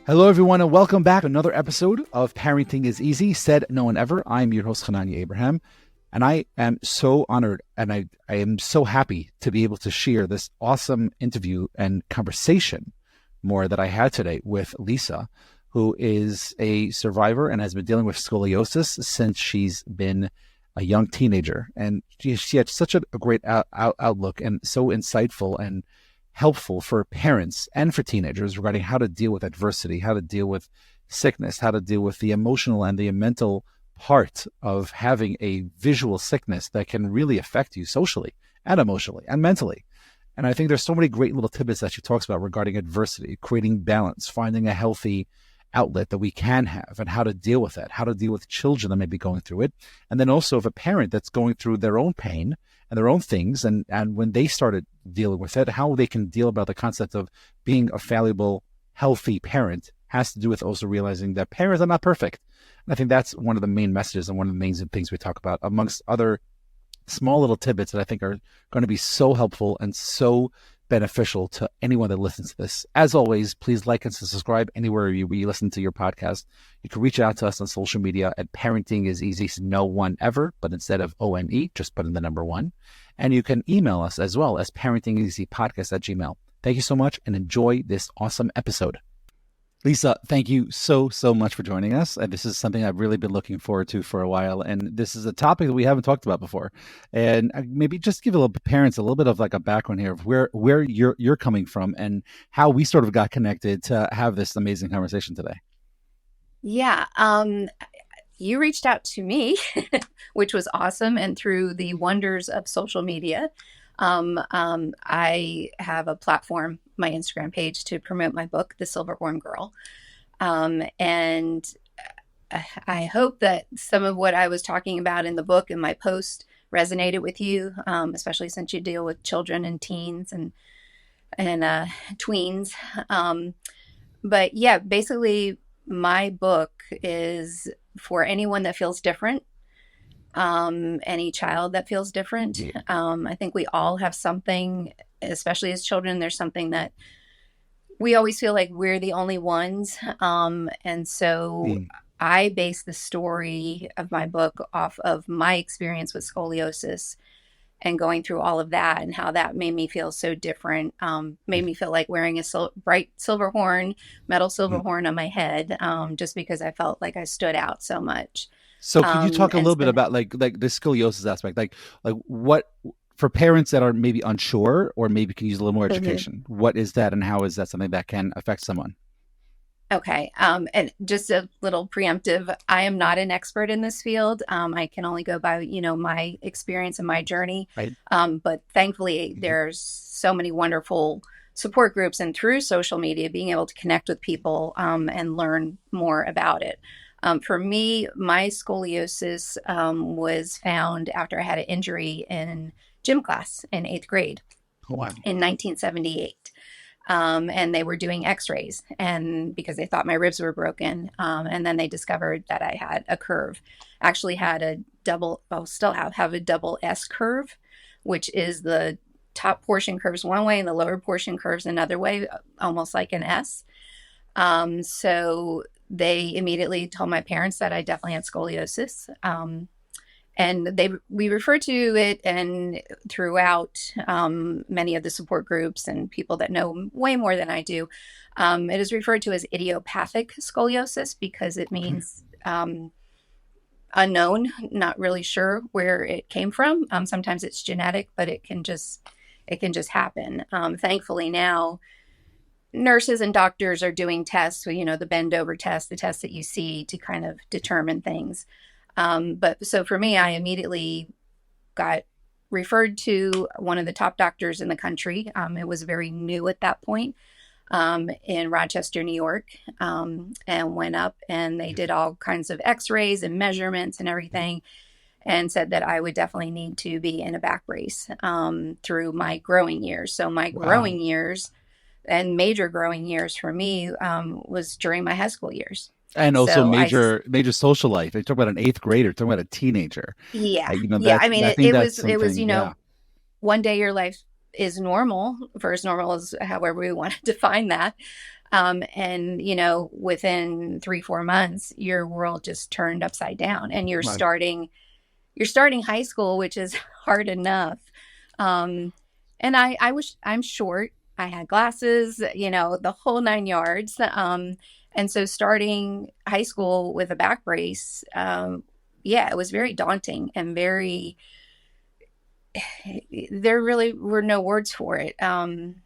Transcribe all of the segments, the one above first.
Hello, everyone, and welcome back to another episode of Parenting is Easy, Said No One Ever. I'm your host, Hanani Abraham, and I am so honored and I am so happy to be able to share this awesome interview and conversation more that I had today with Lisa, who is a survivor and has been dealing with scoliosis since she's been a young teenager. And she had such a great outlook and so insightful and helpful for parents and for teenagers regarding how to deal with adversity, how to deal with sickness, how to deal with the emotional and the mental part of having a visual sickness that can really affect you socially and emotionally and mentally. And I think there's so many great little tidbits that she talks about regarding adversity, creating balance, finding a healthy outlet that we can have and how to deal with that, how to deal with children that may be going through it. And then also if a parent that's going through their own pain and their own things, and when they started dealing with it, how they can deal about the concept of being a valuable, healthy parent has to do with also realizing that parents are not perfect. And I think that's one of the main messages and one of the main things we talk about, amongst other small little tidbits that I think are going to be so helpful and so beneficial to anyone that listens to this. As always, please like and subscribe anywhere you listen to your podcast. You can reach out to us on social media at Parenting is Easy, no one ever, but instead of ONE, just put in the number one. And you can email us as well as parentingeasypodcast@gmail.com. Thank you so much and enjoy this awesome episode. Lisa, thank you so much for joining us. And this is something I've really been looking forward to for a while. And this is a topic that we haven't talked about before. And maybe just give parents a little bit of like a background here of where you're coming from and how we sort of got connected to have this amazing conversation today. Yeah, you reached out to me, which was awesome. And through the wonders of social media, I have a platform, my Instagram page, to promote my book, The Silverhorn Girl. And I hope that some of what I was talking about in the book and my post resonated with you, especially since you deal with children and teens and tweens. But yeah, basically my book is for anyone that feels different. Any child that feels different. Yeah. I think we all have something, especially as children, there's something that we always feel like we're the only ones. And so I base the story of my book off of my experience with scoliosis and going through all of that and how that made me feel so different. Made me feel like wearing a bright metal silver horn on my head, just because I felt like I stood out so much. So could you talk a little bit about like the scoliosis aspect, like what for parents that are maybe unsure or maybe can use a little more education, what is that and how is that something that can affect someone? Okay. And just a little preemptive, I am not an expert in this field. I can only go by, my experience and my journey. Right. But thankfully there's so many wonderful support groups and through social media, being able to connect with people, and learn more about it. For me, my scoliosis was found after I had an injury in gym class in 8th grade. Oh, wow. In 1978. And they were doing x-rays and because they thought my ribs were broken. And then they discovered that I had a curve, actually had a still have a double S curve, which is the top portion curves one way and the lower portion curves another way, almost like an S. So they immediately told my parents that I definitely had scoliosis. And we refer to it and throughout many of the support groups and people that know way more than I do, it is referred to as idiopathic scoliosis because it means unknown, not really sure where it came from. Sometimes it's genetic, but it can just happen. Thankfully now, nurses and doctors are doing tests, the bend over test, the test that you see to kind of determine things. But so for me, I immediately got referred to one of the top doctors in the country. It was very new at that point, in Rochester, New York, and went up and they did all kinds of x-rays and measurements and everything and said that I would definitely need to be in a back brace, through my growing years. So my growing years and major growing years for me, was during my high school years. And also major social life. They talk about an 8th grader, talking about a teenager. Yeah. I mean, it was, one day your life is normal, for as normal as however we want to define that. And, within 3, 4 months, your world just turned upside down, and Right. you're starting high school, which is hard enough. Um, and I'm short. I had glasses, the whole 9 yards. And so starting high school with a back brace, yeah, it was very daunting and there really were no words for it. And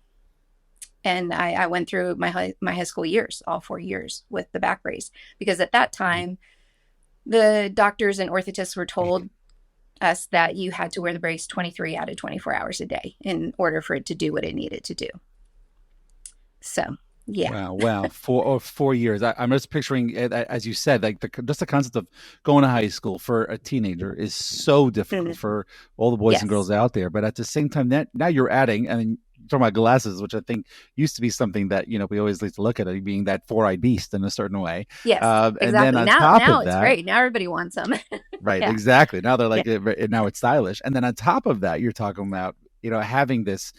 I went through my high school years, all 4 years with the back brace, because at that time, the doctors and orthotists were told us that you had to wear the brace 23 out of 24 hours a day in order for it to do what it needed to do. So, yeah. Wow, wow, 4 years. I'm just picturing it, as you said, like just the concept of going to high school for a teenager is so difficult Mhm. for all the boys and Yes. girls out there. But at the same time, that now you're adding, and you're talking about glasses, which I think used to be something that we always like to look at it being that four-eyed beast in a certain way. Yes, And then exactly. on top Now of it's that, great. Now everybody wants them. right, Yeah. exactly. Now they're Yeah. like now it's stylish, and then on top of that, you're talking about having this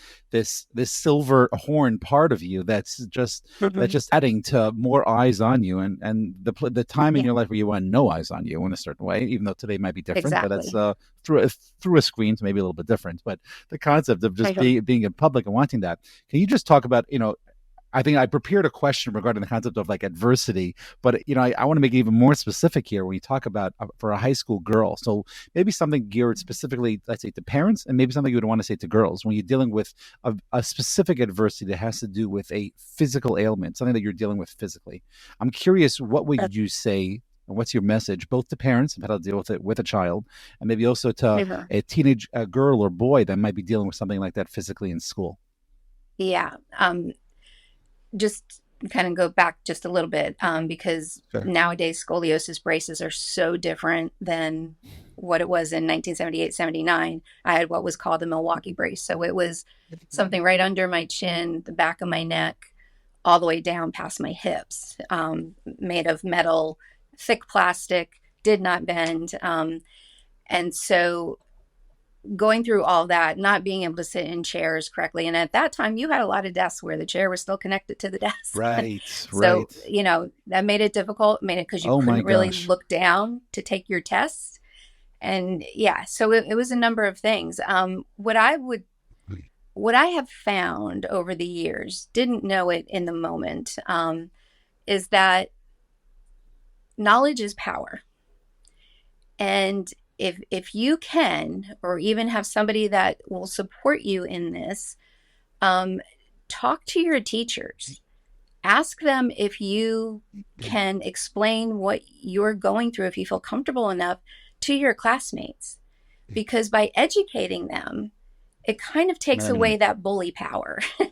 silver horn part of you that's Mhm. just adding to more eyes on you, and the time in Yeah, your life where you want no eyes on you in a certain way, even though today might be different, but that's exactly. through a screen, so maybe a little bit different. But the concept of just Right on. being in public and wanting that, can you just talk about I think I prepared a question regarding the concept of like adversity, but I want to make it even more specific here when you talk about for a high school girl. So maybe something geared specifically, let's say, to parents, and maybe something you would want to say to girls when you're dealing with a specific adversity that has to do with a physical ailment, something that you're dealing with physically. I'm curious, what would you say? And what's your message, both to parents and how to deal with it with a child, and maybe also to Right on. a teenage girl or boy that might be dealing with something like that physically in school? Yeah. Just kind of go back just a little bit, because Sure. nowadays scoliosis braces are so different than what it was in 1978, 79. I had what was called the Milwaukee brace. So it was something right under my chin, the back of my neck, all the way down past my hips, made of metal, thick plastic, did not bend. And so going through all that, not being able to sit in chairs correctly. And at that time, you had a lot of desks where the chair was still connected to the desk. Right, So, right. that made it difficult, made it because you Oh my couldn't really gosh. look down to take your tests. And yeah, so it was a number of things. What I have found over the years, didn't know it in the moment, is that knowledge is power. And if you can, or even have somebody that will support you in this, um, talk to your teachers. Ask them if you can explain what you're going through, if you feel comfortable enough, to your classmates. Because by educating them, it kind of takes Man, away that bully power. right,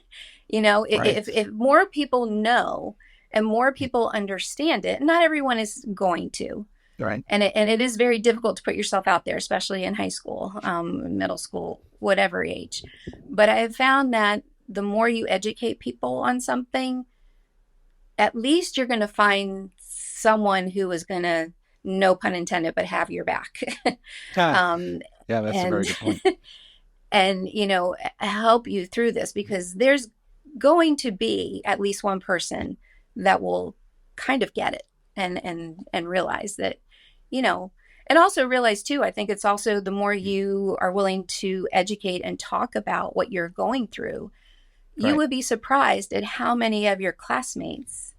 If more people know and more people understand it, not everyone is going to, right. and it is very difficult to put yourself out there, especially in high school, middle school, whatever age. But I have found that the more you educate people on something, at least you're going to find someone who is going to, no pun intended, but have your back. Ah, um, yeah, that's a very and good point. and help you through this, because there's going to be at least one person that will kind of get it and realize that, you know and also realize too, I think it's also the more you are willing to educate and talk about what you're going through, you Right. would be surprised at how many of your classmates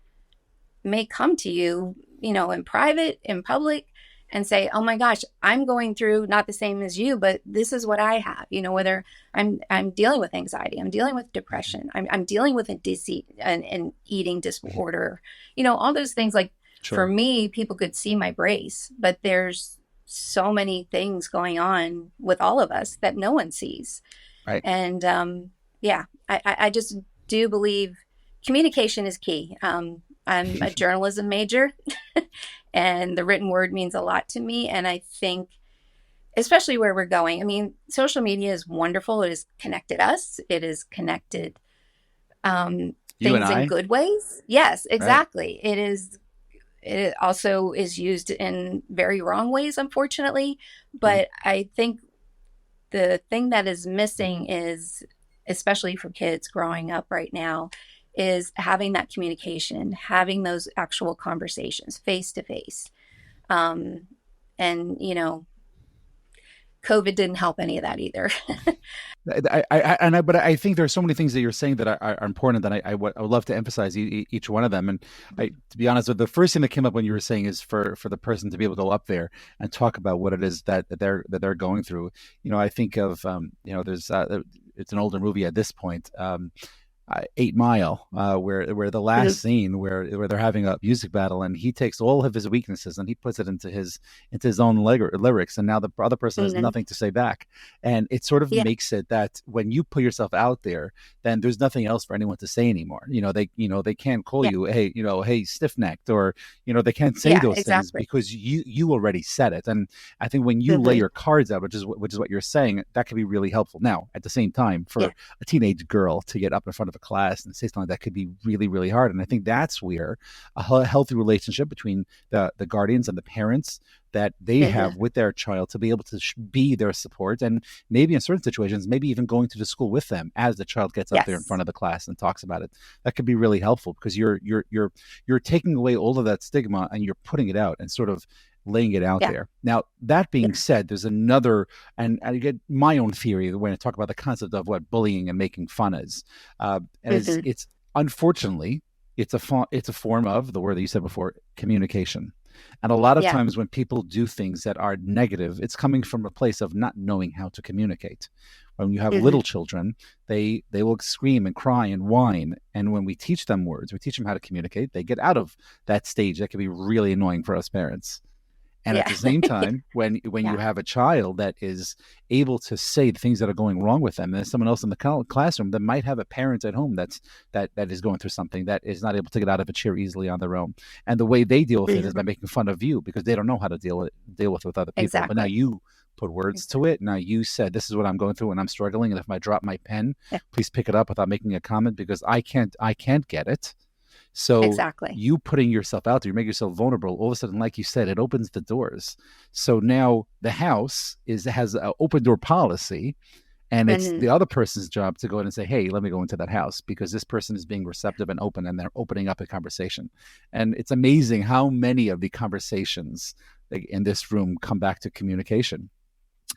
may come to you, in private, in public, and say, "Oh my gosh, I'm going through not the same as you, but this is what I have." Whether I'm dealing with anxiety, I'm dealing with depression, I'm dealing with a disease, an eating disorder, all those things. Like, for Sure. me, people could see my brace, but there's so many things going on with all of us that no one sees. Right. And yeah, I just do believe communication is key. I'm a journalism major, and the written word means a lot to me. And I think, especially where we're going, I mean, social media is wonderful. It has connected us, it has connected You and things in I. good ways. Yes, Right. exactly. It also is used in very wrong ways, unfortunately. Right. But I think the thing that is missing is, especially for kids growing up right now, is having that communication, having those actual conversations face to face. And, COVID didn't help any of that either. But I think there are so many things that you're saying that are important that I would love to emphasize each one of them. And to be honest, the first thing that came up when you were saying is for the person to be able to go up there and talk about what it is that they're going through. I think of there's it's an older movie at this point. 8 Mile, where the last scene where they're having a music battle, and he takes all of his weaknesses and he puts it into his own lyrics, and now the other person has Mm-hmm. nothing to say back, and it sort of Yeah, makes it that when you put yourself out there, then there's nothing else for anyone to say anymore. They can't call yeah, you hey stiff necked, or they can't say yeah, those things exactly. because you already said it. And I think when you lay Mm-hmm. your cards out, which is what you're saying, that can be really helpful. Now, at the same time, Yeah, for a teenage girl to get up in front of a class and say something like that could be really, really hard. And I think that's where a healthy relationship between the guardians and the parents that they mm-hmm. have with their child to be able to be their support, and maybe in certain situations, maybe even going to the school with them as the child gets up there in Yes, front of the class and talks about it. That could be really helpful because you're taking away all of that stigma and you're putting it out and sort of laying it out yeah, there. Now, that being yeah, said, there's another, and I get my own theory when I talk about the concept of what bullying and making fun is. As mm-hmm. it's unfortunately, it's a form of the word that you said before, communication. And a lot of Yeah, times when people do things that are negative, it's coming from a place of not knowing how to communicate. When you have mm-hmm. little children, they will scream and cry and whine. And when we teach them words, we teach them how to communicate, they get out of that stage that can be really annoying for us parents. And at Yeah, the same time, when you yeah, have a child that is able to say the things that are going wrong with them, and there's someone else in the classroom that might have a parent at home that is going through something, that is not able to get out of a chair easily on their own, and the way they deal with it is mm-hmm. by making fun of you because they don't know how to deal with other people. But now Exactly. you put words to it. Now you said, this is what I'm going through and I'm struggling, and if I drop my pen, Yeah, please pick it up without making a comment because I can't get it. So exactly. you putting yourself out there, you make yourself vulnerable. All of a sudden, like you said, it opens the doors. So now the house has an open door policy, and it's Mm-hmm. the other person's job to go in and say, "Hey, let me go into that house," because this person is being receptive and open, and they're opening up a conversation. And it's amazing how many of the conversations in this room come back to communication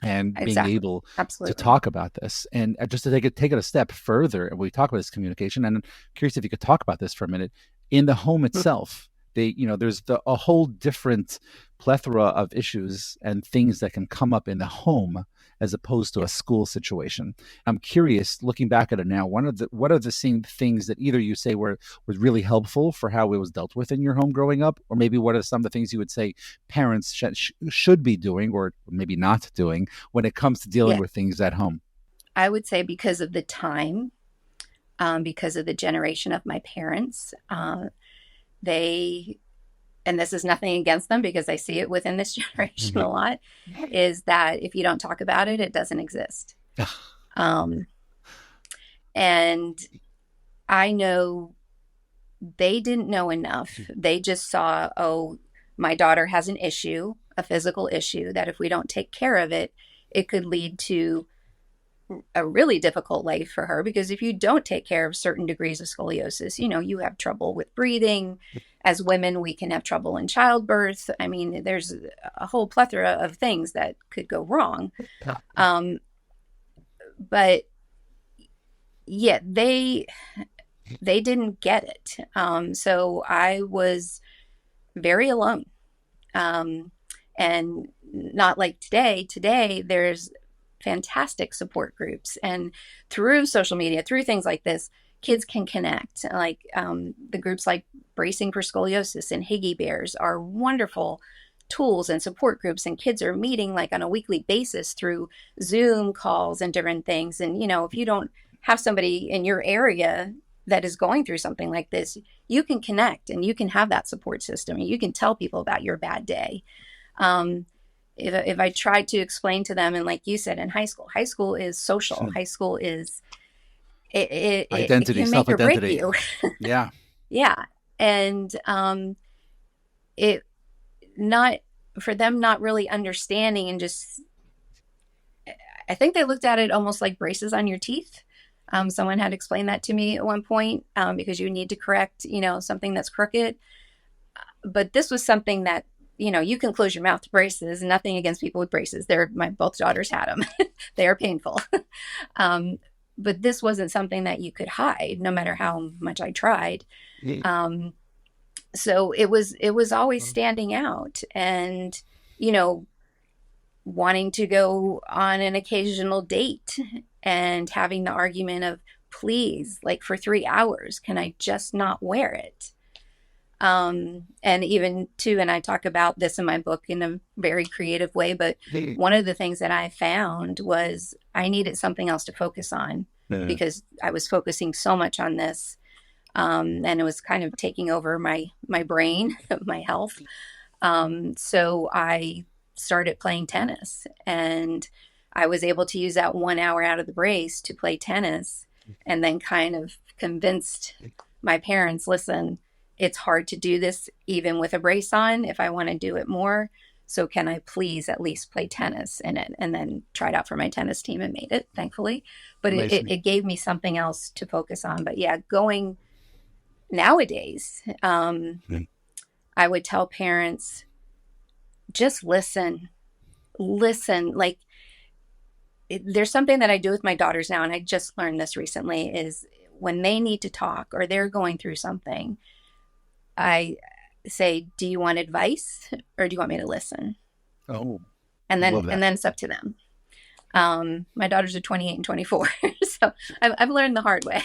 and being Exactly. able to Absolutely. talk about this. And just to take it a step further, and we talk about this communication, and I'm curious if you could talk about this for a minute. In the home itself, there's a whole different plethora of issues and things that can come up in the home as opposed to Yeah. a school situation. I'm curious, looking back at it now, what are the same things that either you say was really helpful for how it was dealt with in your home growing up, or maybe what are some of the things you would say parents should be doing or maybe not doing when it comes to dealing Yeah. with things at home? I would say because of the time, because of the generation of my parents, they, and this is nothing against them because I see it within this generation a lot, is that if you don't talk about it, it doesn't exist. Um, and I know they didn't know enough. They just saw, oh, my daughter has an issue, a physical issue, that if we don't take care of it, it could lead to a really difficult life for her. Because if you don't take care of certain degrees of scoliosis, you have trouble with breathing. As women, we can have trouble in childbirth. I mean, there's a whole plethora of things that could go wrong. Um, but yeah, they didn't get it. So I was very alone. Um, and not like today. Today, there's fantastic support groups. And through social media, through things like this, kids can connect. Like the groups like Bracing for Scoliosis and Higgy Bears are wonderful tools and support groups. And kids are meeting like on a weekly basis through Zoom calls and different things. And, if you don't have somebody in your area that is going through something like this, you can connect and you can have that support system and you can tell people about your bad day. Um, if I tried to explain to them, and like you said, in high school is social. High school is it Identity, can make or break self-identity. you. Yeah. Yeah, and it not for them not really understanding and just I think they looked at it almost like braces on your teeth. Someone had explained that to me at one point, because you need to correct, something that's crooked. But this was something that, you can close your mouth to braces. Nothing against people with braces. My both daughters had them. They are painful. um, but this wasn't something that you could hide, no matter how much I tried. Um, so it was always standing out, and you know wanting to go on an occasional date and having the argument of, please, like, for 3 hours, can I just not wear it? And even too, and I talk about this in my book in a very creative way, but one of the things that I found was I needed something else to focus on, because I was focusing so much on this, and it was kind of taking over my brain, my health. So I started playing tennis, and I was able to use that 1 hour out of the brace to play tennis, and then kind of convinced my parents, listen, it's hard to do this even with a brace on if I want to do it more. So can I please at least play tennis in it? And then tried out for my tennis team and made it, thankfully. But it gave me something else to focus on. But yeah, going nowadays, I would tell parents, just listen. Like, there's something that I do with my daughters now, and I just learned this recently, is when they need to talk or they're going through something, I say, do you want advice or do you want me to listen? Oh, And then love that. and then it's up to them. My daughters are 28 and 24, so I've learned the hard way.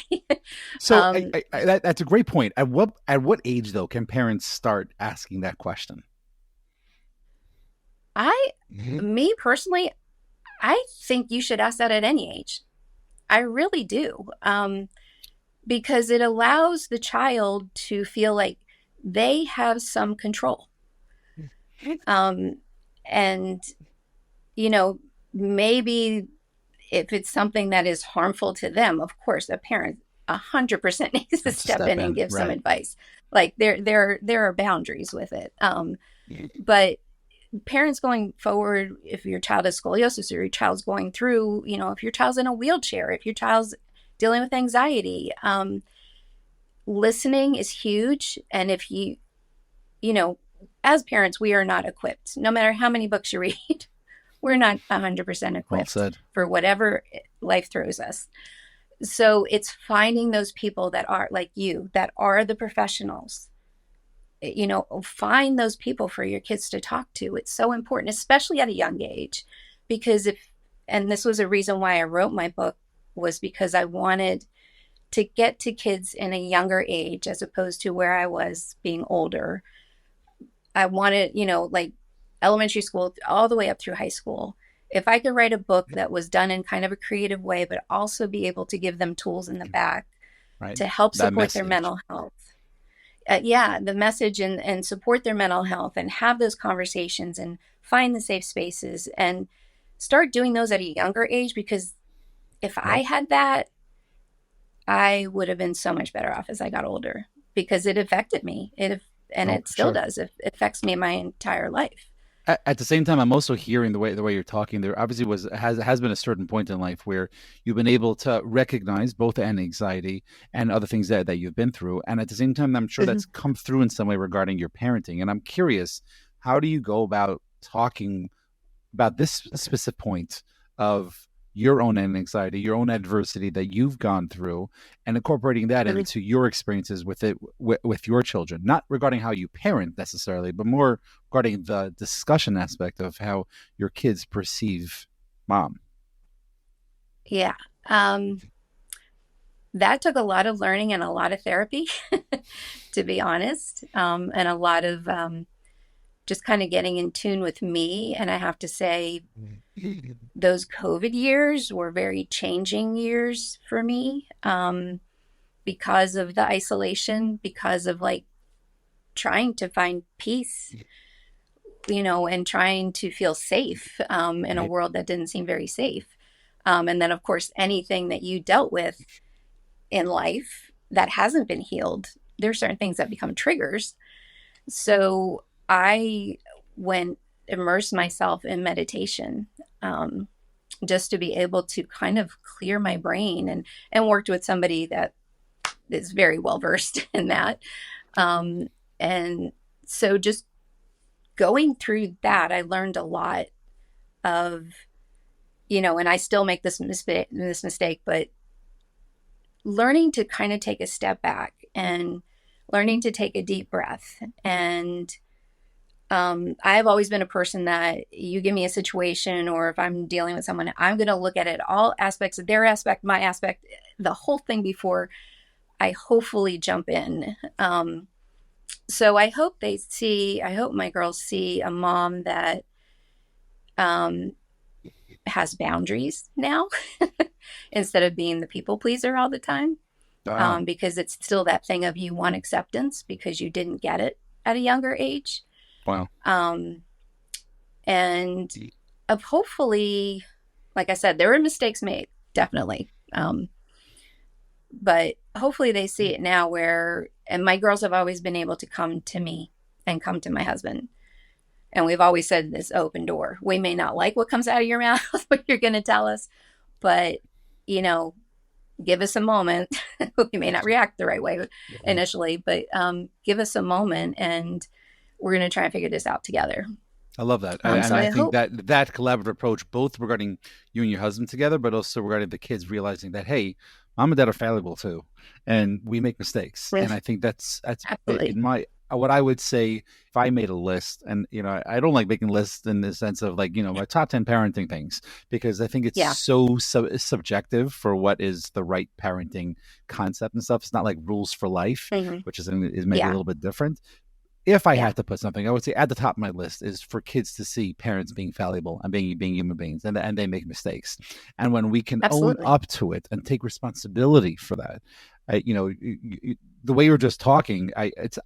So that's a great point. At what age though can parents start asking that question? Me personally, I think you should ask that at any age. I really do. Because it allows the child to feel like they have some control. And, maybe if it's something that is harmful to them, of course, a parent 100% needs to step in and give some advice. Like, there are boundaries with it. But parents going forward, if your child has scoliosis or your child's going through, if your child's in a wheelchair, if your child's dealing with anxiety, listening is huge. And if as parents, we are not equipped, no matter how many books you read, we're not 100% equipped for whatever life throws us. So it's finding those people that are like you, that are the professionals. Find those people for your kids to talk to. It's so important, especially at a young age, because and this was a reason why I wrote my book, was because I wanted to get to kids in a younger age as opposed to where I was being older. I wanted, like elementary school all the way up through high school. If I could write a book that was done in kind of a creative way, but also be able to give them tools in the back to help support their mental health. The message, and support their mental health, and have those conversations and find the safe spaces and start doing those at a younger age, because if I had that, I would have been so much better off as I got older, because it affected me. It still does. It affects me my entire life. At the same time, I'm also hearing the way you're talking. There obviously has been a certain point in life where you've been able to recognize both anxiety and other things that you've been through, and at the same time, I'm sure that's come through in some way regarding your parenting. And I'm curious, how do you go about talking about this specific point of your own anxiety, your own adversity that you've gone through, and incorporating that into your experiences with it, with your children, not regarding how you parent necessarily, but more regarding the discussion aspect of how your kids perceive mom? Yeah. That took a lot of learning and a lot of therapy, to be honest, and a lot of just kind of getting in tune with me. And I have to say, those COVID years were very changing years for me, because of the isolation, because of like trying to find peace, and trying to feel safe in a world that didn't seem very safe. And then, of course, anything that you dealt with in life that hasn't been healed, there are certain things that become triggers. So I immersed myself in meditation, just to be able to kind of clear my brain, and worked with somebody that is very well versed in that. And so just going through that, I learned a lot of, and I still make this mistake, but learning to kind of take a step back and learning to take a deep breath. And I've always been a person that you give me a situation, or if I'm dealing with someone, I'm going to look at it, all aspects of their aspect, my aspect, the whole thing before I hopefully jump in. So I hope my girls see a mom that has boundaries now instead of being the people pleaser all the time. Wow. Because it's still that thing of you want acceptance because you didn't get it at a younger age. Wow. And of hopefully, like I said, there were mistakes made, definitely. But hopefully they see it now and my girls have always been able to come to me and come to my husband. And we've always said this open door. We may not like what comes out of your mouth, what you're going to tell us, but, give us a moment. We may not react the right way initially, but give us a moment and we're going to try and figure this out together. I love that. So I think hope, that collaborative approach, both regarding you and your husband together, but also regarding the kids realizing that, hey, mom and dad are fallible too, and we make mistakes. And I think that's absolutely. in what I would say, if I made a list, and I don't like making lists in the sense of like my top 10 parenting things, because I think it's so subjective for what is the right parenting concept and stuff. It's not like rules for life, which is maybe a little bit different. If I had to put something, I would say at the top of my list is for kids to see parents being fallible and being human beings, and they make mistakes. And when we can own up to it and take responsibility for that, the way you're just talking, it's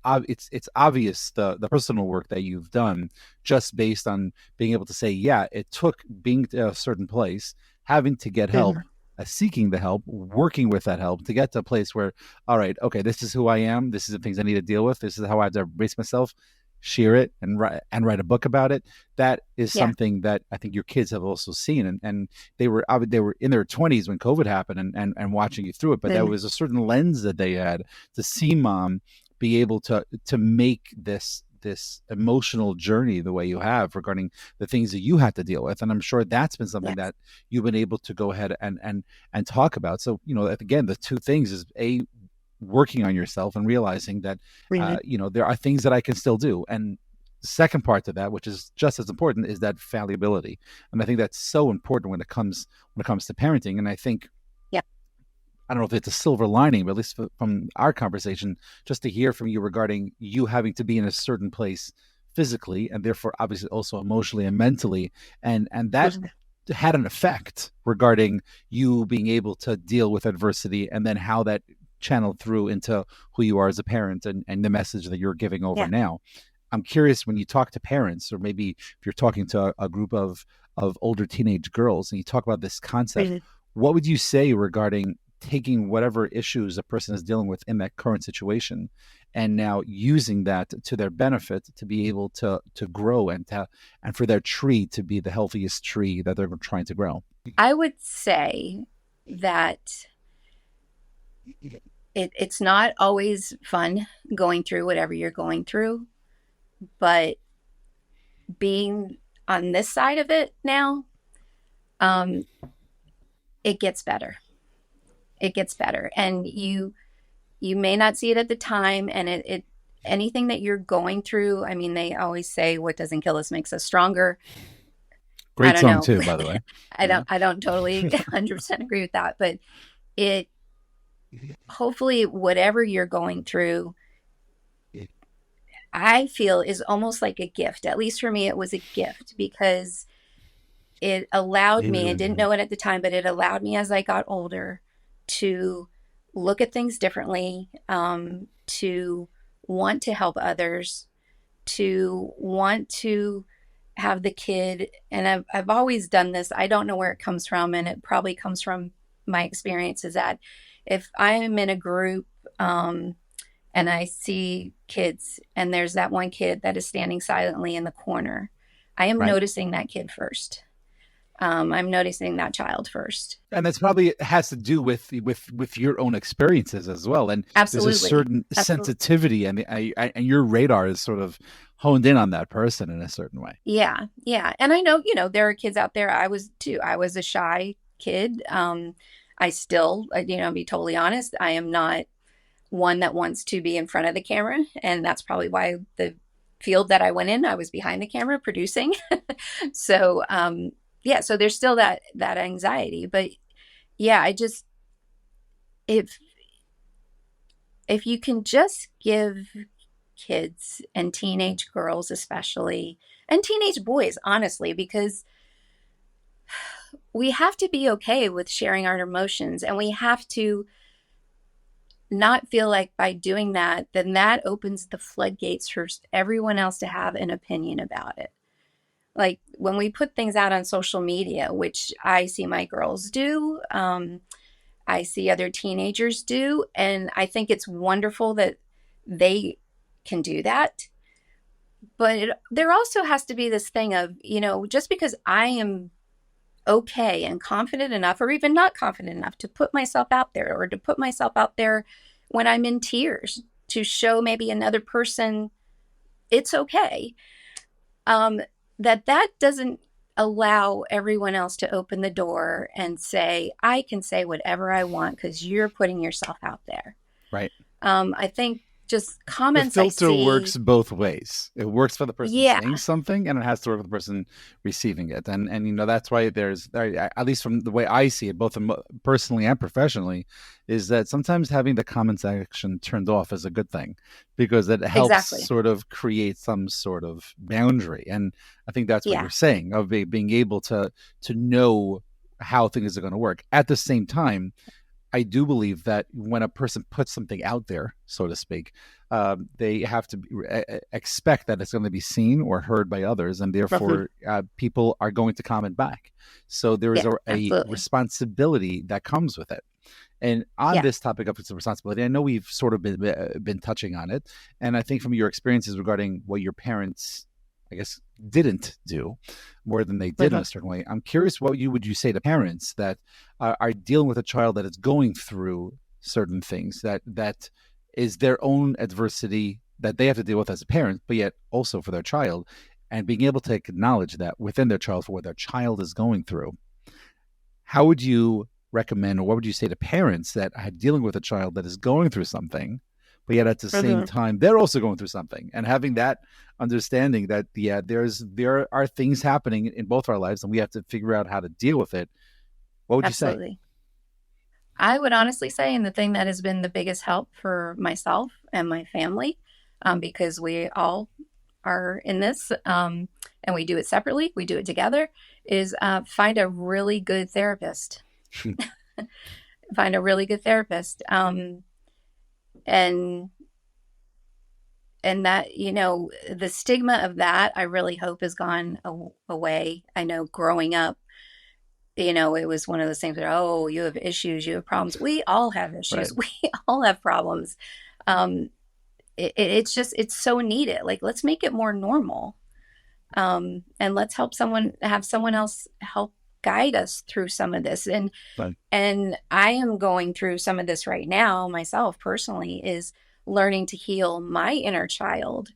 obvious the personal work that you've done just based on being able to say, yeah, it took being to a certain place, having to get help, seeking the help, working with that help to get to a place where, all right, okay, this is who I am. This is the things I need to deal with. This is how I have to embrace myself, share it, and write a book about it. That is something that I think your kids have also seen. And they were in their 20s when COVID happened and watching you through it. But there was a certain lens that they had to see mom be able to make this emotional journey the way you have regarding the things that you had to deal with. And I'm sure that's been something that you've been able to go ahead and talk about. So, again, the two things is working on yourself and realizing that, there are things that I can still do. And the second part to that, which is just as important, is that fallibility. And I think that's so important when it comes to parenting. And I think, I don't know if it's a silver lining, but at least from our conversation, just to hear from you regarding you having to be in a certain place physically and therefore obviously also emotionally and mentally. And that had an effect regarding you being able to deal with adversity, and then how that channeled through into who you are as a parent and the message that you're giving over now. I'm curious, when you talk to parents, or maybe if you're talking to a group of older teenage girls and you talk about this concept, what would you say regarding taking whatever issues a person is dealing with in that current situation and now using that to their benefit to be able to grow and for their tree to be the healthiest tree that they're trying to grow? I would say that it's not always fun going through whatever you're going through, but being on this side of it now, it gets better. It gets better. And you may not see it at the time. And it anything that you're going through, I mean, they always say what doesn't kill us makes us stronger. Great song too, by the way. I don't totally 100% agree with that, but hopefully whatever you're going through, I feel is almost like a gift. At least for me, it was a gift because it allowed me, I didn't know it at the time, but it allowed me as I got older to look at things differently, to want to help others, to want to have the kid. And I've always done this. I don't know where it comes from, and it probably comes from my experience, is that if I'm in a group and I see kids and there's that one kid that is standing silently in the corner, I am noticing that kid first. I'm noticing that child first. And that's probably has to do with your own experiences as well. And there's a Absolutely. certain Absolutely. sensitivity, and and your radar is sort of honed in on that person in a certain way. Yeah. Yeah. And I know, there are kids out there. I was too. I was a shy kid. I still, be totally honest, I am not one that wants to be in front of the camera. And that's probably why the field that I went in, I was behind the camera producing. So, yeah, so there's still that anxiety. But yeah, if if you can just give kids and teenage girls especially, and teenage boys, honestly, because we have to be okay with sharing our emotions, and we have to not feel like by doing that, then that opens the floodgates for everyone else to have an opinion about it. Like when we put things out on social media, which I see my girls do, I see other teenagers do, and I think it's wonderful that they can do that. But there also has to be this thing of, just because I am okay and confident enough, or even not confident enough, to put myself out there, or to put myself out there when I'm in tears, to show maybe another person it's okay, um, that doesn't allow everyone else to open the door and say, I can say whatever I want because you're putting yourself out there. Right. I think just The comments I filter see. works both ways. It works for the person Yeah, saying something, and it has to work for the person receiving it. And that's why there's, at least from the way I see it, both personally and professionally, is that sometimes having the comment section turned off is a good thing, because it helps exactly. sort of create some sort of boundary. And I think that's what you're Yeah, saying, of being able to know how things are going to work. At the same time, I do believe that when a person puts something out there, so to speak, they have to expect that it's going to be seen or heard by others, and mhm, therefore people are going to comment back. So there is yeah, a absolutely. responsibility that comes with it. And on Yeah, this topic of its responsibility, I know we've sort of been touching on it, and I think from your experiences regarding what your parents, I guess, didn't do more than they did in mhm, a certain way, I'm curious, what would you say to parents that are dealing with a child that is going through certain things, that is their own adversity that they have to deal with as a parent, but yet also for their child, and being able to acknowledge that within their child for what their child is going through. How would you recommend, or what would you say to parents that are dealing with a child that is going through something, but yet at the same mhm, time they're also going through something, and having that understanding that, yeah, there are things happening in both our lives, and we have to figure out how to deal with it? What would you say? absolutely. I would honestly say, and the thing that has been the biggest help for myself and my family, because we all are in this, and we do it separately, we do it together, is find a really good therapist. Find a really good therapist, and that, the stigma of that, I really hope has gone away. I know growing up, it was one of those things where, oh, you have issues, you have problems. We all have Right. issues. We all have problems. Um, it's so needed. Like, let's make it more normal. And let's have someone else help guide us through some of this. But And I am going through some of this right now myself personally, is learning to heal my inner child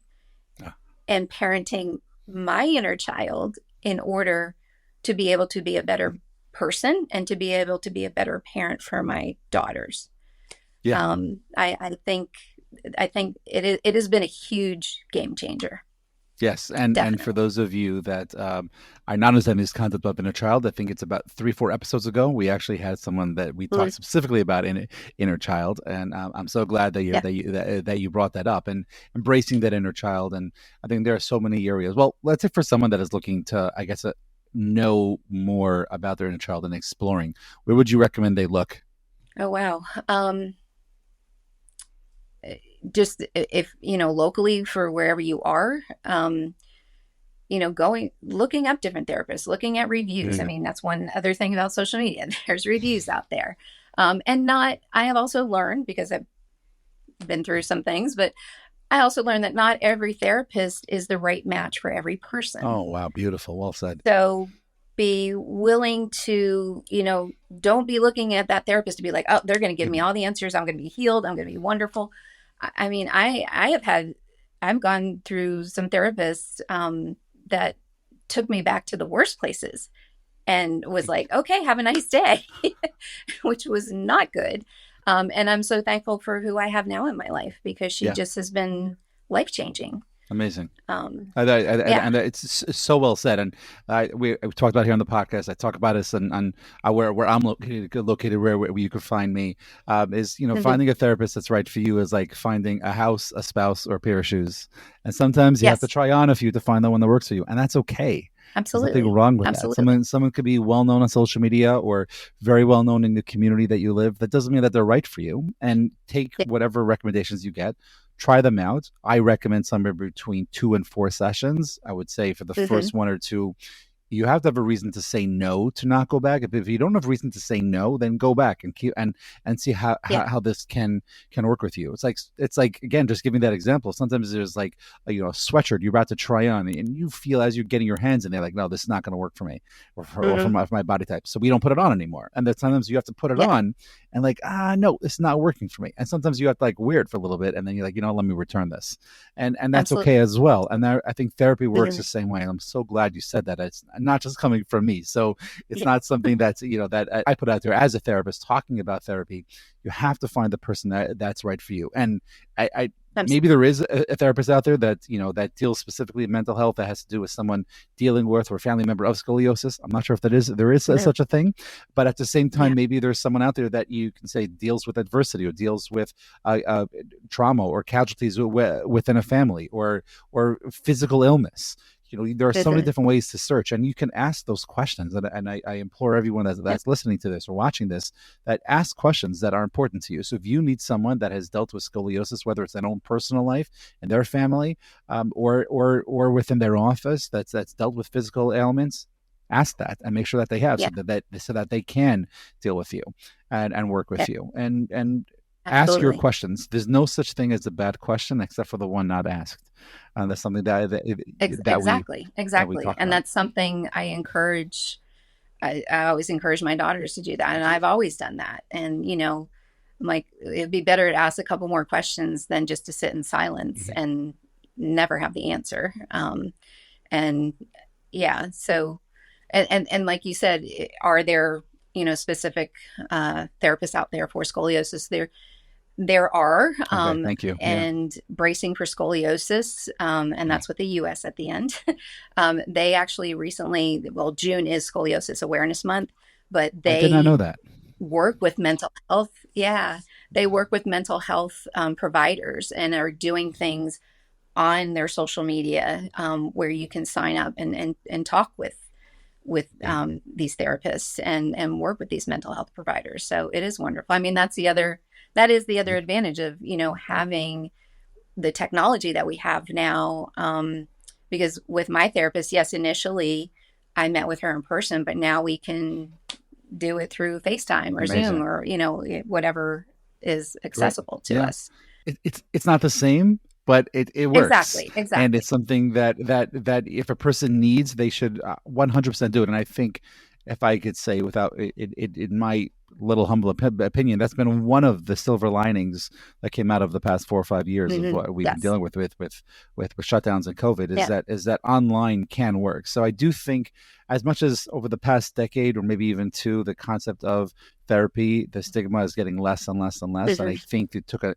uh, and parenting my inner child in order to be able to be a better person and to be able to be a better parent for my daughters. yeah. I think it has been a huge game changer. Yes, and for Definitely. those of you that are not understanding this concept of inner child, I think it's about 3, 4 episodes ago we actually had someone that we talked Mm, specifically about inner child, and I'm so glad that yeah, you brought that up, and embracing that inner child. And I think there are so many areas. Well, let's say for someone that is looking to, I guess, know more about their inner child and exploring, where would you recommend they look? oh wow. Just if locally, for wherever you are, going looking up different therapists, looking at reviews. I Yeah. mean, that's one other thing about social media. There's reviews out there. And not I have also learned, because I've been through some things, but I also learned that not every therapist is the right match for every person. Oh wow, beautiful. Well said. So be willing to, don't be looking at that therapist to be like, oh, they're going to give me all the answers. I'm going to be healed. I'm going to be wonderful. I mean, I've gone through some therapists that took me back to the worst places and was like, okay, have a nice day, which was not good. And I'm so thankful for who I have now in my life because she Yeah. just has been life changing. Amazing. Yeah. And it's so well said. And we talked about here on the podcast. I talk about this and where I'm located where you can find me is, finding a therapist that's right for you is like finding a house, a spouse, or a pair of shoes. And sometimes you have to Yes, try on a few to find the one that works for you. And that's okay. There's nothing absolutely. wrong with that. Absolutely. Someone could be well known on social media or very well known in the community that you live. That doesn't mean that they're right for you. And take Yeah. whatever recommendations you get, try them out. I recommend somewhere between 2 and 4 sessions. I would say for the Hmm. first one or two, you have to have a reason to say no to not go back. If you don't have reason to say no, then go back and keep and see Yeah. how this can work with you. It's like again, just giving that example. Sometimes there's like a sweatshirt you're about to try on, and you feel as you're getting your hands in there, like, no, this is not going to work for me or Hmm. for my body type. So we don't put it on anymore. And then sometimes you have to put it Yeah. on and like, no, it's not working for me. And sometimes you have to like wear it for a little bit, and then you're like, let me return this, and that's okay Absolutely. as well. And I think therapy works Hmm. the same way. And I'm so glad you said that. It's not just coming from me. So it's Yeah. not something that's that I put out there as a therapist talking about therapy. You have to find the person that's right for you. And I maybe Absolutely. there is a therapist out there that that deals specifically with mental health, that has to do with someone dealing with or a family member of scoliosis. I'm not sure if there is No. such a thing, but at the same time, Yeah. maybe there's someone out there that you can say deals with adversity or deals with trauma or casualties within a family or physical illness. There are so many Hmm. different ways to search, and you can ask those questions. And I implore everyone Yep. that's listening to this or watching this, that ask questions that are important to you. So if you need someone that has dealt with scoliosis, whether it's their own personal life and their family, or within their office that's dealt with physical ailments, ask that and make sure that they have, Yeah. so that they can deal with you and work Yeah. with you and ask your Absolutely. questions. There's no such thing as a bad question except for the one not asked. That's something Exactly. that we Exactly. talk And about. that's something I encourage. I always encourage my daughters to do that. And I've always done that. And, I'm like, it'd be better to ask a couple more questions than just to sit in silence Mhm. and never have the answer. And yeah, so, and like you said, are there, specific therapists out there for scoliosis? There are, Okay, thank you. Yeah. and bracing for scoliosis, and Yeah. that's with the US at the end. They actually recently, well, June is Scoliosis Awareness Month, but I did not know they that. work with mental health. Yeah, they work with mental health providers and are doing things on their social media where you can sign up and talk with Yeah. these therapists and work with these mental health providers. So it is wonderful. I mean, that is the other Yeah. advantage of having the technology that we have now. Because with my therapist, yes, initially I met with her in person, but now we can do it through FaceTime or Zoom Amazing. or whatever is Right. accessible to Yeah. us. It's not the same, but it works, Exactly, and it's exactly. something that if a person needs, they should 100% do it. And I think, if I could say, without in my little humble opinion, that's been one of the silver linings that came out of the past 4 or 5 years of Hmm. what we've been Yes. dealing with shutdowns and COVID. Is Yeah. that online can work. So I do think, as much as over the past decade or maybe even two, the concept of therapy, the stigma is getting less and less and less. And I Hmm. think it took an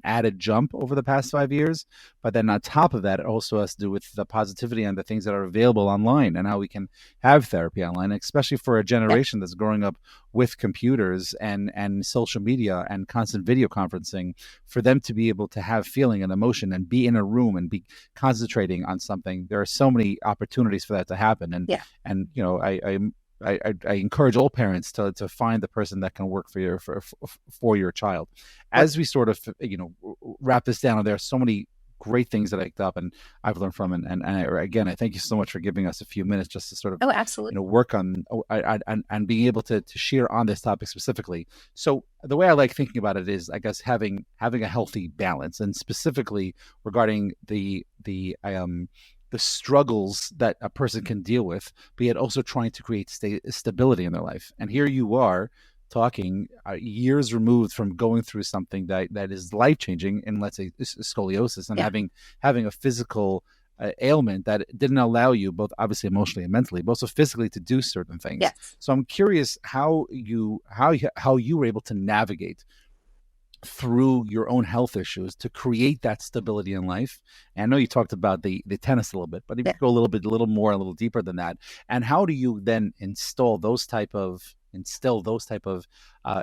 added jump over the past 5 years. But then on top of that, it also has to do with the positivity and the things that are available online and how we can have therapy online, especially for a Yeah. generation that's growing up with computers and social media and constant video conferencing, for them to be able to have feeling and emotion and be in a room and be concentrating on something. There are so many opportunities for that to happen. Yeah. And I encourage all parents to find the person that can work for your child. Work. As we sort of wrap this down, there are so many great things that I picked up and I've learned from, again, I thank you so much for giving us a few minutes just to sort of Oh, absolutely. work on and being able to share on this topic specifically. So the way I like thinking about it is, I guess, having a healthy balance, and specifically regarding the the struggles that a person can deal with, but yet also trying to create stability in their life. And here you are talking years removed from going through something that is life changing, and let's say scoliosis, and Yeah. having a physical ailment that didn't allow you, both obviously emotionally and mentally, but also physically, to do certain things. Yes. So I'm curious how you were able to navigate through your own health issues to create that stability in life. And I know you talked about the tennis a little bit, but if you Yeah. go a little more, a little deeper than that, and how do you then instill those type of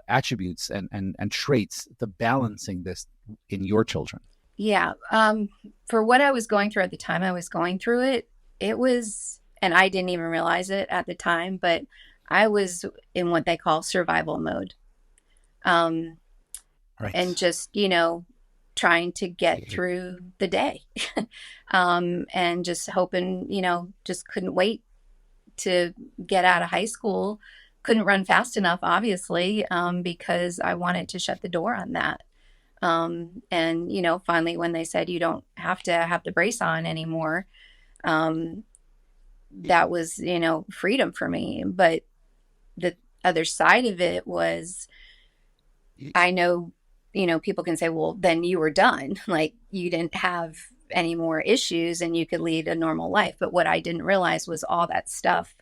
attributes and traits, the balancing this in your children? Yeah. For what I was going through at the time I was going through it, it was, and I didn't even realize it at the time, but I was in what they call survival mode. Um, and Right. just, trying to get through the day. And just hoping, just couldn't wait to get out of high school. Couldn't run fast enough, obviously, because I wanted to shut the door on that. And finally, when they said you don't have to have the brace on anymore, um, that was, freedom for me. But the other side of it was, I know, people can say, well, then you were done. Like you didn't have any more issues and you could lead a normal life. But what I didn't realize was all that stuff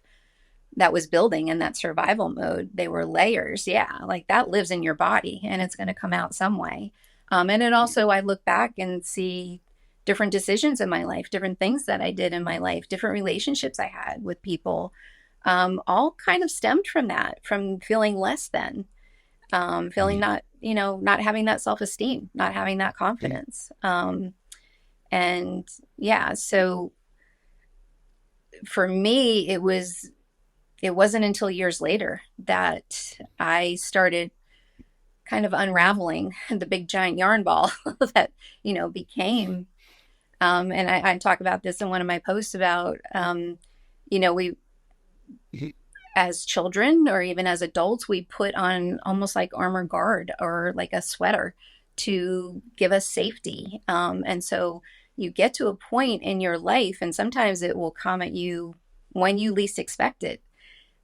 that was building in that survival mode. They were layers. Yeah. Like that lives in your body and it's going to come out some way. And then also I look back and see different decisions in my life, different things that I did in my life, different relationships I had with people, all kind of stemmed from that, from feeling less than, feeling not, not having that self-esteem, not having that confidence. And yeah, so for me, it wasn't until years later that I started kind of unraveling the big giant yarn ball that, became, and I talk about this in one of my posts about, we, as children or even as adults, we put on almost like armor guard or like a sweater to give us safety. And so you get to a point in your life, and sometimes it will come at you when you least expect it.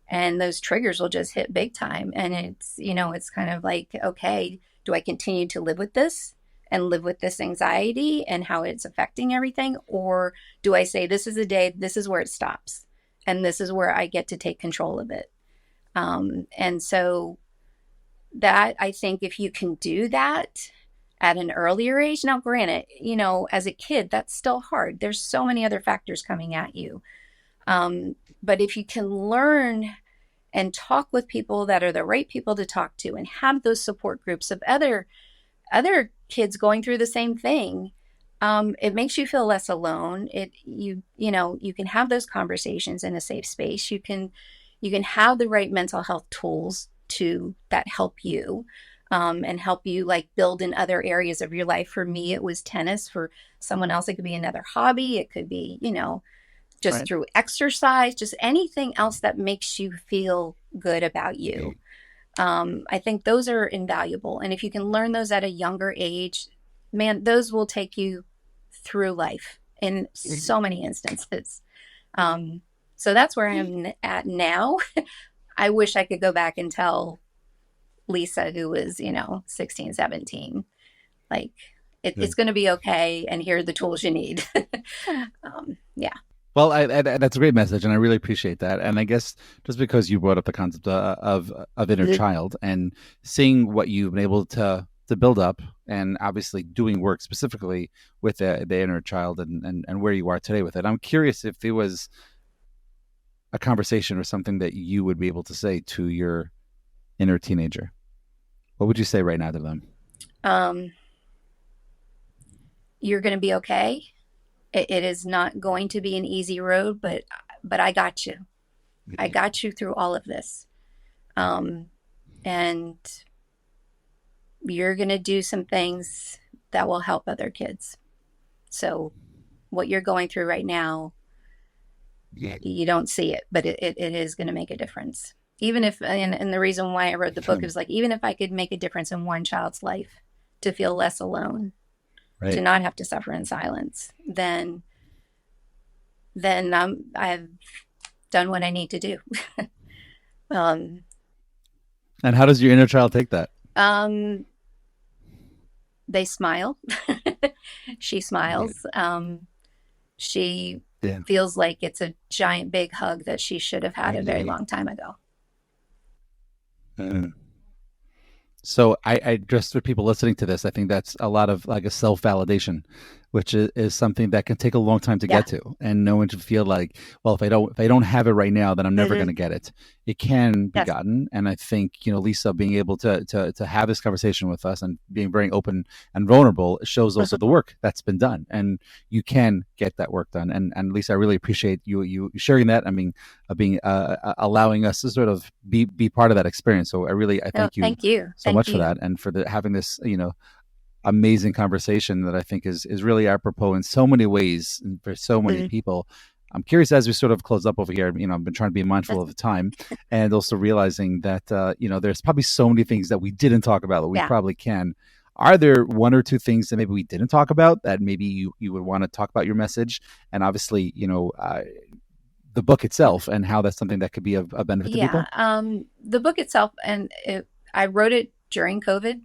And those triggers will just hit big time. And it's kind of like, okay, do I continue to live with this and live with this anxiety and how it's affecting everything? Or do I say, this is the day, this is where it stops? And this is where I get to take control of it. And so that, I think if you can do that at an earlier age, now granted, as a kid, that's still hard. There's so many other factors coming at you. But if you can learn and talk with people that are the right people to talk to and have those support groups of other kids going through the same thing, it makes you feel less alone. You can have those conversations in a safe space. You can have the right mental health tools that help you, and help you like build in other areas of your life. For me, it was tennis. For someone else, it could be another hobby. It could be, just Right. through exercise, just anything else that makes you feel good about you. I think those are invaluable. And if you can learn those at a younger age, man, those will take you through life in so many instances. So that's where I am at now. I wish I could go back and tell Lisa, who was, 16, 17, like, it's Good. going to be okay. And here are the tools you need. Yeah. Well, that's a great message, and I really appreciate that. And I guess just because you brought up the concept of inner child and seeing what you've been able to build up, and obviously doing work specifically with the inner child and where you are today with it, I'm curious if there was a conversation or something that you would be able to say to your inner teenager. What would you say right now to them? Um, you're going to be okay. It is not going to be an easy road, but I got you. I got you through all of this. And you're going to do some things that will help other kids. So what you're going through right now, you don't see it, but it is going to make a difference. Even if, and the reason why I wrote the book is like, even if I could make a difference in one child's life to feel less alone, to Right. not have to suffer in silence, then then I've done what I need to do. um, And how does your inner child take that? um, they smile. She Good. smiles. She Yeah. feels like it's a giant big hug that she should have had a very Really. long time ago. Uh, So I just for people listening to this, I think that's a lot of like a self validation, which is something that can take a long time to Yeah. get to, and no one should feel like, well, if I don't have it right now, then I'm never going Hmm. to get it. It can be Yes. gotten, and I think Lisa being able to have this conversation with us and being very open and vulnerable shows also the work that's been done, and you can get that work done. And Lisa, I really appreciate you sharing that. I mean, being allowing us to sort of be part of that experience. So I No, thank you thank you. so Thank much for you. that and for having this amazing conversation that I think is really apropos in so many ways and for so many Mhm. people. I'm curious as we sort of close up over here. I've been trying to be mindful That's, of the time, and also realizing that there's probably so many things that we didn't talk about that we yeah. probably can. Are there one or two things that maybe we didn't talk about that maybe you would want to talk about your message? And obviously, the book itself and how that's something that could be of a benefit to Yeah. people. The book itself, I wrote it during COVID.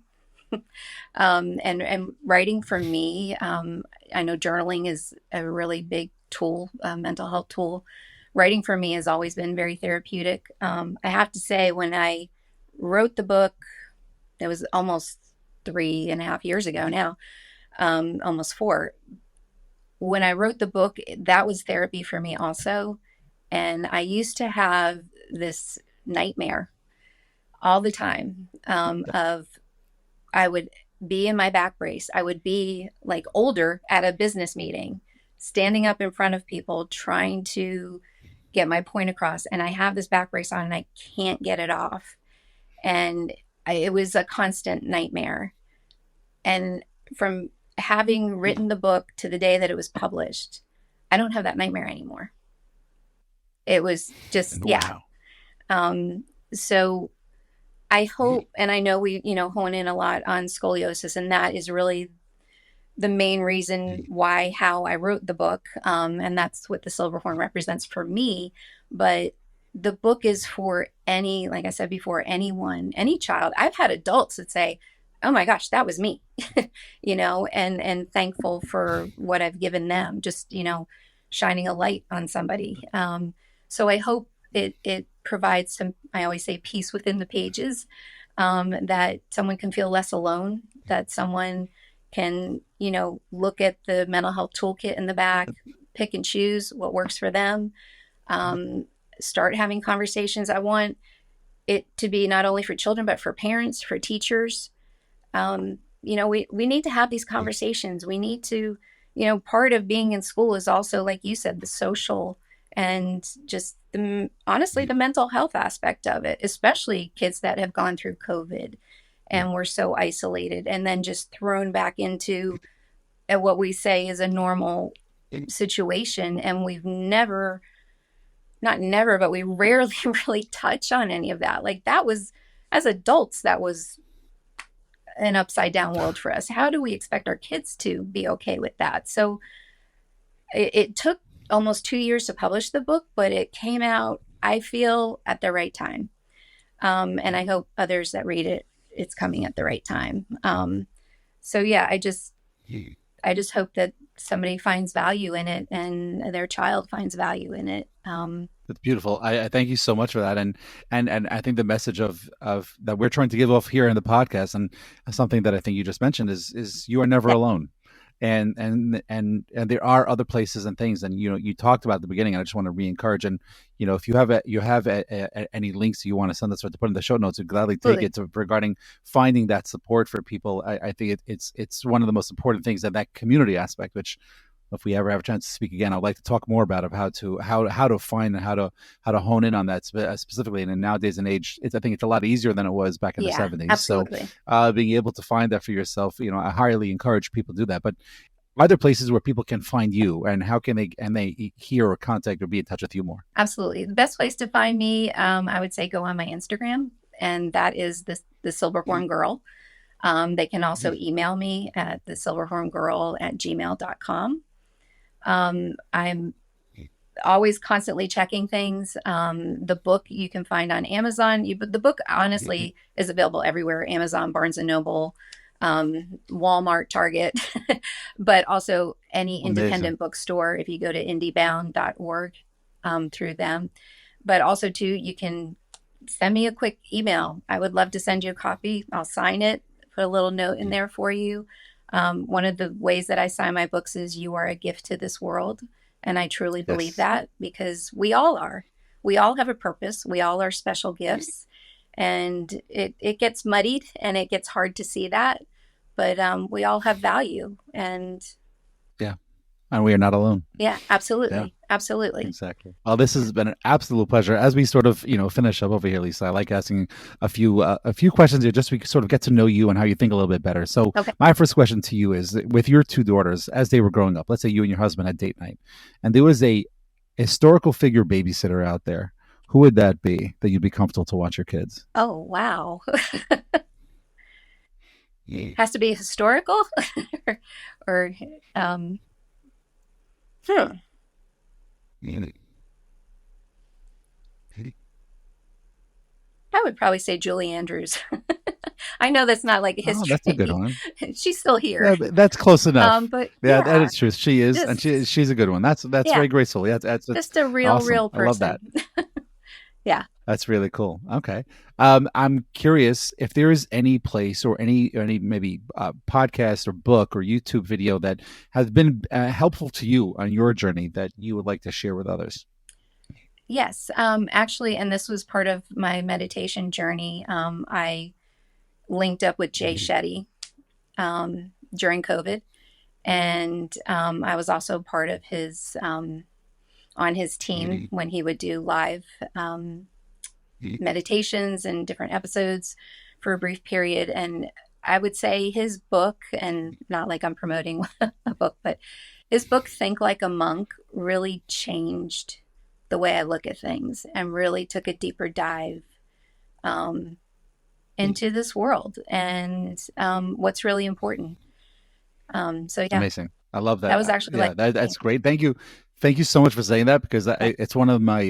And writing for me, I know journaling is a really big tool, a mental health tool. Writing for me has always been very therapeutic. I have to say, when I wrote the book, it was almost 3.5 years ago now, almost four. When I wrote the book, that was therapy for me also. And I used to have this nightmare all the time, of I would be in my back brace. I would be like older at a business meeting, standing up in front of people, trying to get my point across. And I have this back brace on and I can't get it off. And it was a constant nightmare. And from having written the book to the day that it was published, I don't have that nightmare anymore. It was just, And yeah. wow. So I hope, and I know we, hone in a lot on scoliosis, and that is really the main reason why, how I wrote the book. And that's what the Silverhorn represents for me. But the book is for any, like I said before, anyone, any child. I've had adults that say, oh my gosh, that was me, and thankful for what I've given them, just, shining a light on somebody. So I hope it provides some, I always say, peace within the pages, that someone can feel less alone, that someone can, look at the mental health toolkit in the back, pick and choose what works for them, start having conversations. I want it to be not only for children, but for parents, for teachers. We need to have these conversations. We need to, part of being in school is also, like you said, the social and just honestly, the mental health aspect of it, especially kids that have gone through COVID and were so isolated and then just thrown back into what we say is a normal situation. And we've never, not never, but we rarely really touch on any of that. Like that was, as adults, that was an upside down world for us. How do we expect our kids to be okay with that? So it took almost 2 years to publish the book, but it came out, I feel, at the right time. And I hope others that read it, it's coming at the right time. So yeah, I just hope that somebody finds value in it and their child finds value in it. That's beautiful. I thank you so much for that, and I think the message of that we're trying to give off here in the podcast, and something that I think you just mentioned is you are never Yeah, alone, and there are other places and things, and you talked about at the beginning. And I just want to re-encourage, and if you have any links you want to send us or to put in the show notes, we'd gladly take absolutely. it regarding finding that support for people. I think it's one of the most important things, that community aspect, which if we ever have a chance to speak again, I'd like to talk more about of how to find and how to hone in on that specifically. And in nowadays and age, I think it's a lot easier than it was back in the Yeah, 70s. So absolutely. being able to find that for yourself, I highly encourage people to do that. But are there places where people can find you, and how can they hear or contact or be in touch with you more? Absolutely. The best place to find me, I would say go on my Instagram, and that is the Silverhorn Girl. They can also email me at the silverhorngirl@gmail.com. I'm always constantly checking things. The book you can find on Amazon. The book honestly is available everywhere: Amazon, Barnes and Noble, Walmart, Target, but also any Amazing. independent bookstore. If you go to indiebound.org, through them, but also too, you can send me a quick email. I would love to send you a copy. I'll sign it, put a little note in there for you. One of the ways that I sign my books is "You are a gift to this world." And I truly believe Yes. that, because we all are. We all have a purpose. We all are special gifts. And it gets muddied and it gets hard to see that. But we all have value. And Yeah. And we are not alone. yeah, Yeah. absolutely. Absolutely. Exactly. Well, this has been an absolute pleasure. As we sort of, finish up over here, Lisa, I like asking a few questions here, just so we can sort of get to know you and how you think a little bit better. So, Okay. my first question to you is: with your two daughters, as they were growing up, let's say you and your husband had date night, and there was a historical figure babysitter out there, who would that be that you'd be comfortable to watch your kids? Oh, wow. Yeah. Has to be historical or, um, hmm. I would probably say Julie Andrews. I know that's not like Oh, that's a good history. one. She's still here. Yeah, that's close enough. But Yeah, that yeah, is true. She is, and just she's a good one. That's yeah, very graceful. Yeah, that's just a real, awesome. real I love that. person. Yeah. That's really cool. Okay. I'm curious if there is any place or any maybe podcast or book or YouTube video that has been helpful to you on your journey that you would like to share with others. Yes. Actually, and this was part of my meditation journey. I linked up with Jay Shetty during COVID, and I was also part of his on his team when he would do live meditations and different episodes for a brief period. And I would say his book, and not like I'm promoting a book, but his book, Think Like a Monk, really changed the way I look at things and really took a deeper dive um, into this world and what's really important. So yeah, Amazing. I love that that. was actually Yeah, like, that's great. Thank you. Thank you so much for saying that, because okay, it's one of my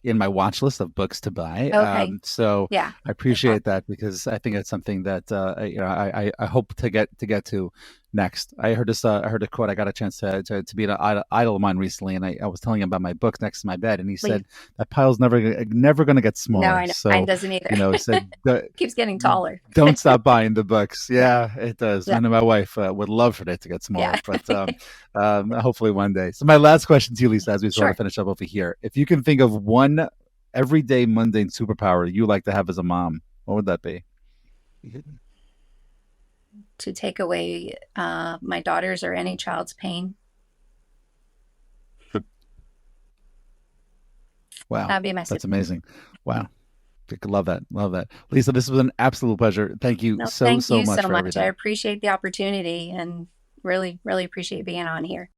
in my watch list of books to buy. okay, So yeah, I appreciate that, because I think it's something that I hope to get to next. I heard a quote. I got a chance to be an idol of mine recently, and I was telling him about my book next to my bed, and he please. said that pile's never going to get No, smaller. I know mine So doesn't either. he said Keeps getting taller. don't stop buying the books. Yeah, Yeah, it does. yeah, And my wife would love for it to get yeah. smaller, but hopefully one day. So my last question to you, Lisa, as we sort of Sure. finish up over here: if you can think of one everyday mundane superpower you like to have as a mom, what would that be? To take away my daughter's or any child's pain. Wow, That'd be my that's super. amazing. Wow. Love that. Love that. Lisa, this was an absolute pleasure. Thank you No, so, thank so you much so for much. I everything. appreciate the opportunity and really, really appreciate being on here.